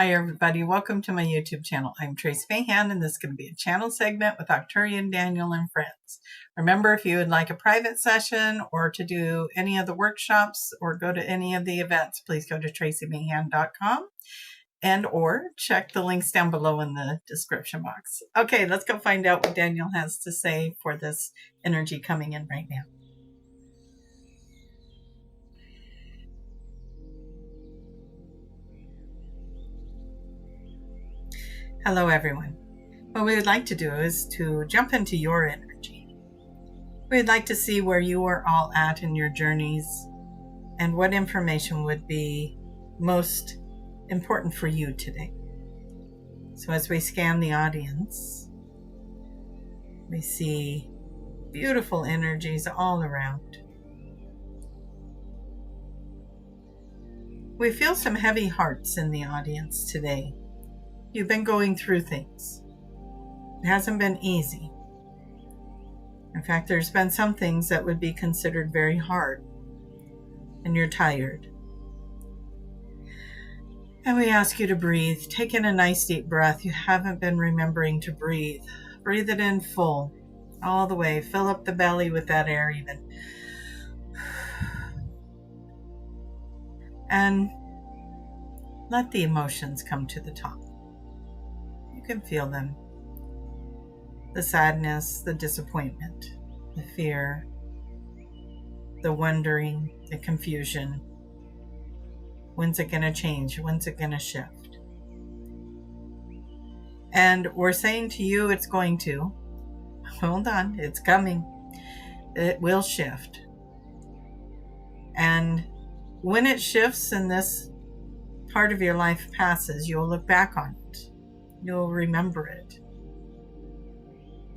Hi everybody, welcome to my YouTube channel. I'm Tracie Mahan and this is going to be a channel segment with Arcturian Daniel and friends. Remember, if you would like a private session or to do any of the workshops or go to any of the events, please go to traciemahan.com and or check the links down below in the description box. Okay, let's go find out what Daniel has to say for this energy coming in right now. Hello everyone. What we would like to do is to jump into your energy. We'd like to see where you are all at in your journeys and what information would be most important for you today. So as we scan the audience, we see beautiful energies all around. We feel some heavy hearts in the audience today. You've been going through things. It hasn't been easy. In fact, there's been some things that would be considered very hard, and you're tired. And we ask you to breathe. Take in a nice deep breath. You haven't been remembering to breathe. Breathe it in full, all the way. Fill up the belly with that air even. And let the emotions come to the top. You can feel them. The sadness, the disappointment, the fear, the wondering, the confusion. When's it going to change? When's it going to shift? And we're saying to you it's going to. Hold on, it's coming. It will shift. And when it shifts and this part of your life passes, you'll look back on it. You'll remember it.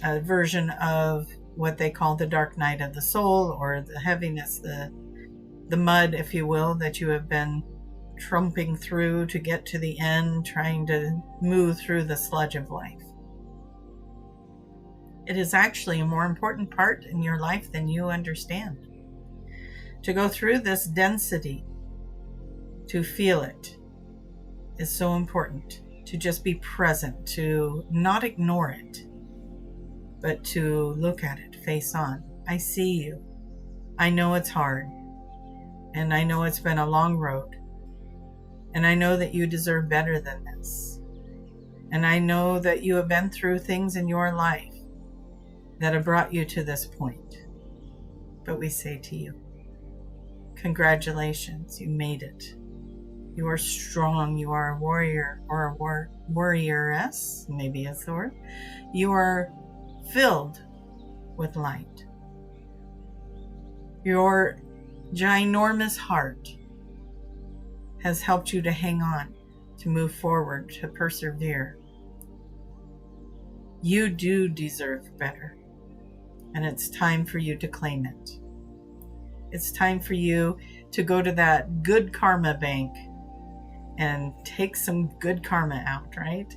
A version of what they call the dark night of the soul, or the heaviness, the mud, if you will, that you have been trumping through to get to the end, trying to move through the sludge of life. It is actually a more important part in your life than you understand. To go through this density, to feel it, is so important. To just be present, to not ignore it, but to look at it face on. I see you. I know it's hard, and I know it's been a long road, and I know that you deserve better than this, and I know that you have been through things in your life that have brought you to this point. But we say to you, congratulations, you made it. You are strong. You are a warrior, or a warrioress, maybe is the word. You are filled with light. Your ginormous heart has helped you to hang on, to move forward, to persevere. You do deserve better, and it's time for you to claim it. It's time for you to go to that good karma bank and take some good karma out, right?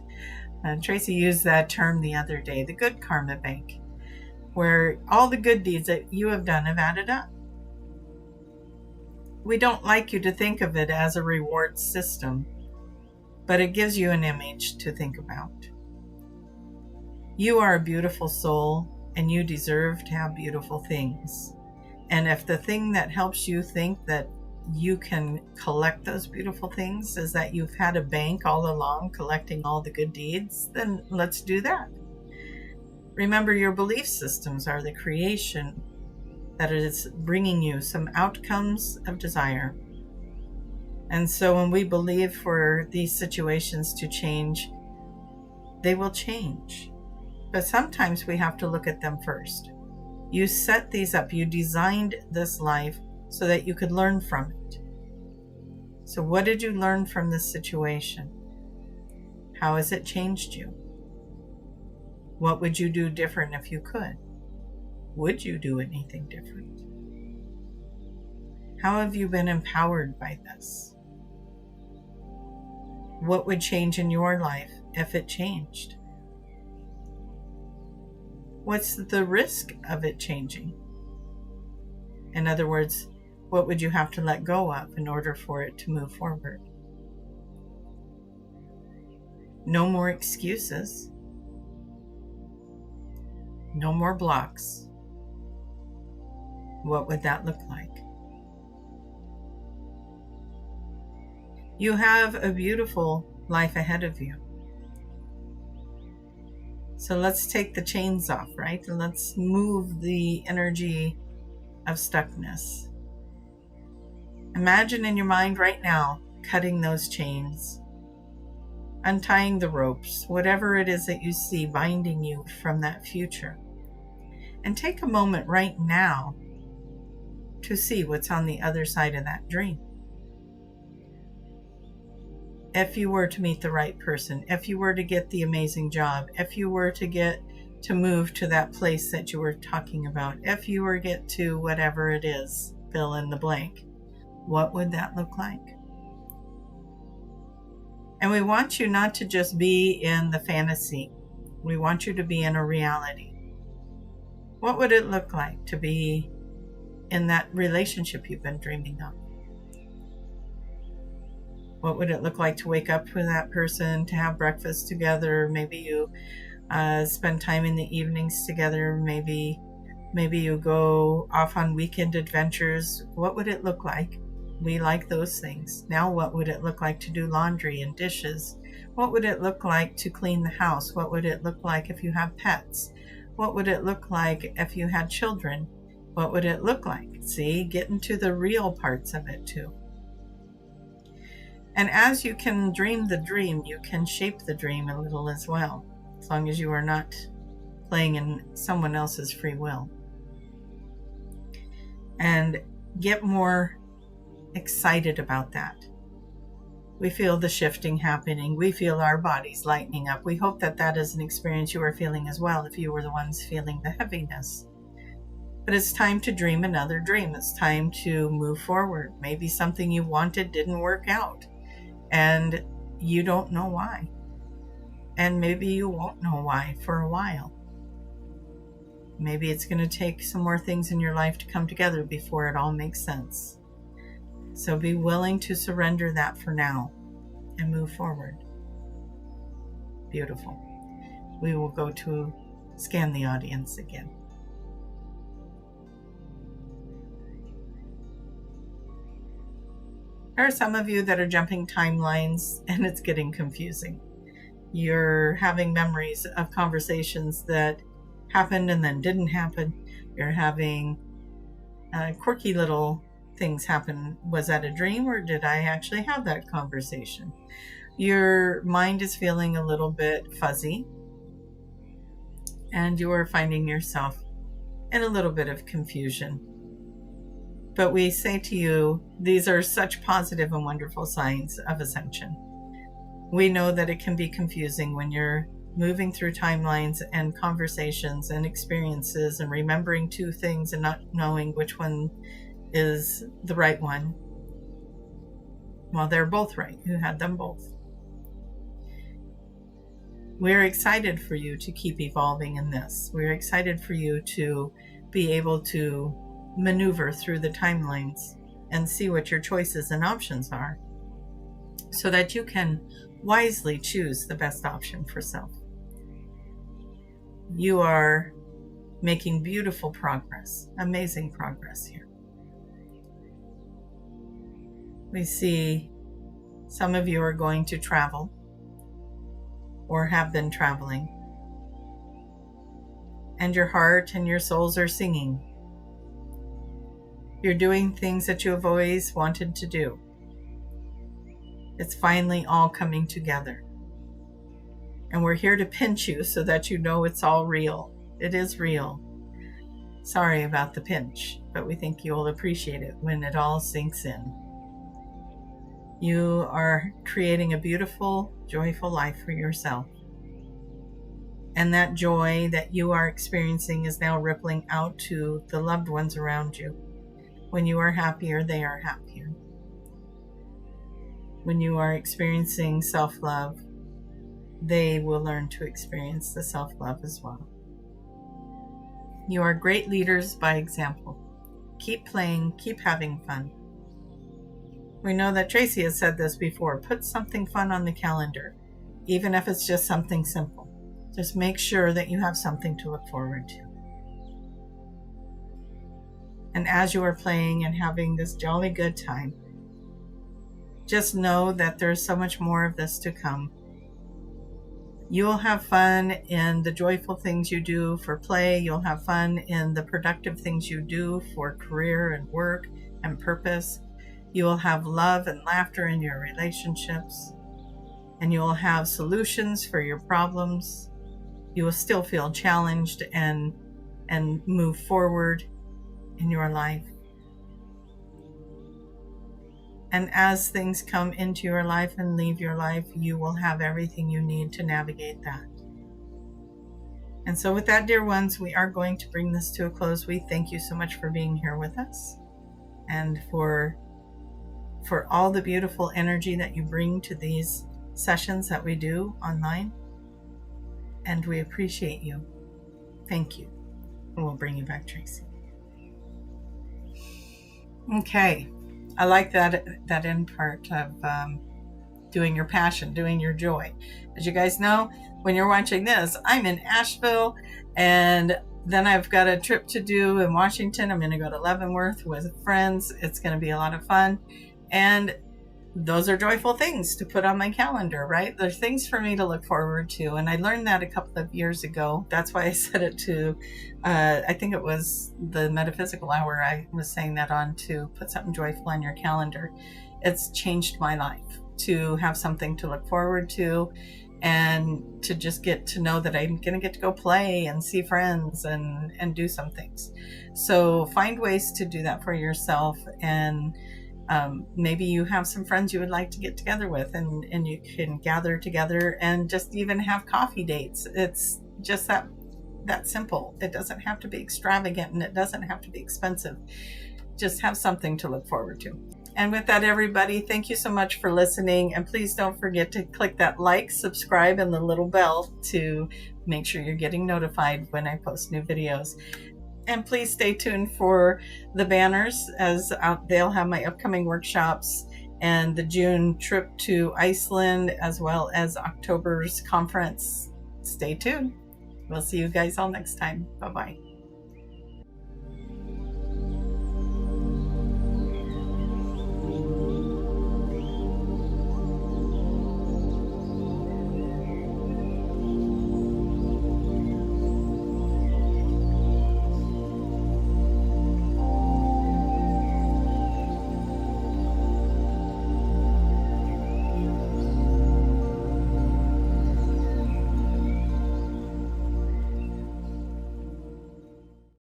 Tracie used that term the other day, the good karma bank, where all the good deeds that you have done have added up. We don't like you to think of it as a reward system, but it gives you an image to think about. You are a beautiful soul, and you deserve to have beautiful things. And if the thing that helps you think that you can collect those beautiful things is that you've had a bank all along collecting all the good deeds, then let's do that. Remember, your belief systems are the creation that is bringing you some outcomes of desire. And so when we believe for these situations to change, they will change. But sometimes we have to look at them first. You set these up. You designed this life so that you could learn from it. So what did you learn from this situation? How has it changed you? What would you do different if you could? Would you do anything different? How have you been empowered by this? What would change in your life if it changed? What's the risk of it changing? In other words, what would you have to let go of in order for it to move forward? No more excuses. No more blocks. What would that look like? You have a beautiful life ahead of you. So let's take the chains off, right? And let's move the energy of stuckness. Imagine in your mind right now, cutting those chains, untying the ropes, whatever it is that you see binding you from that future. And take a moment right now to see what's on the other side of that dream. If you were to meet the right person, if you were to get the amazing job, if you were to get to move to that place that you were talking about, if you were to get to whatever it is, fill in the blank, what would that look like? And we want you not to just be in the fantasy. We want you to be in a reality. What would it look like to be in that relationship you've been dreaming of? What would it look like to wake up with that person, to have breakfast together? Maybe you spend time in the evenings together. Maybe you go off on weekend adventures. What would it look like? We like those things. Now what would it look like to do laundry and dishes? What would it look like to clean the house? What would it look like if you have pets? What would it look like if you had children? What would it look like? See, get into the real parts of it too. And as you can dream the dream, you can shape the dream a little as well, as long as you are not playing in someone else's free will. And get more excited about that. We feel the shifting happening. We feel our bodies lightening up. We hope that that is an experience you are feeling as well, if you were the ones feeling the heaviness. But it's time to dream another dream. It's time to move forward. Maybe something you wanted didn't work out, and you don't know why. And maybe you won't know why for a while. Maybe it's going to take some more things in your life to come together before it all makes sense. So be willing to surrender that for now and move forward. Beautiful. We will go to scan the audience again. There are some of you that are jumping timelines and it's getting confusing. You're having memories of conversations that happened and then didn't happen. You're having quirky little things happen. Was that a dream, or did I actually have that conversation? Your mind is feeling a little bit fuzzy, and you are finding yourself in a little bit of confusion. But we say to you, these are such positive and wonderful signs of ascension. We know that it can be confusing when you're moving through timelines and conversations and experiences and remembering two things and not knowing which one is the right one. Well, they're both right. You had them both. We're excited for you to keep evolving in this. We're excited for you to be able to maneuver through the timelines and see what your choices and options are, so that you can wisely choose the best option for self. You are making beautiful progress, amazing progress here. We see some of you are going to travel or have been traveling, and your heart and your souls are singing. You're doing things that you have always wanted to do. It's finally all coming together. And we're here to pinch you so that you know it's all real. It is real. Sorry about the pinch, but we think you'll appreciate it when it all sinks in. You are creating a beautiful, joyful life for yourself. And that joy that you are experiencing is now rippling out to the loved ones around you. When you are happier, they are happier. When you are experiencing self-love, they will learn to experience the self-love as well. You are great leaders by example. Keep playing, keep having fun. We know that Tracie has said this before, put something fun on the calendar. even if it's just something simple. Just make sure that you have something to look forward to. And as you are playing and having this jolly good time, just know that there's so much more of this to come. You'll have fun in the joyful things you do for play. You'll have fun in the productive things you do for career and work and purpose. You will have love and laughter in your relationships. And you will have solutions for your problems. You will still feel challenged and move forward in your life. And as things come into your life and leave your life, you will have everything you need to navigate that. And so with that, dear ones, we are going to bring this to a close. We thank you so much for being here with us and for all the beautiful energy that you bring to these sessions that we do online. And we appreciate you. Thank you. And we'll bring you back, Tracie. Okay. I like that end part of doing your passion, doing your joy. As you guys know, when you're watching this, I'm in Asheville, and then I've got a trip to do in Washington. I'm going to go to Leavenworth with friends. It's going to be a lot of fun. And those are joyful things to put on my calendar, right? They're things for me to look forward to. And I learned that a couple of years ago. That's why I said it to, I think it was the Metaphysical Hour. I was saying that on, to put something joyful on your calendar. It's changed my life to have something to look forward to, and to just get to know that I'm going to get to go play and see friends and do some things. So find ways to do that for yourself. And maybe you have some friends you would like to get together with, and you can gather together and just even have coffee dates. It's just that simple. It doesn't have to be extravagant, and it doesn't have to be expensive. Just have something to look forward to. And with that, everybody, thank you so much for listening. And please don't forget to click that like, subscribe, and the little bell to make sure you're getting notified when I post new videos. And please stay tuned for the banners, as they'll have my upcoming workshops and the June trip to Iceland, as well as October's conference. Stay tuned. We'll see you guys all next time. Bye-bye.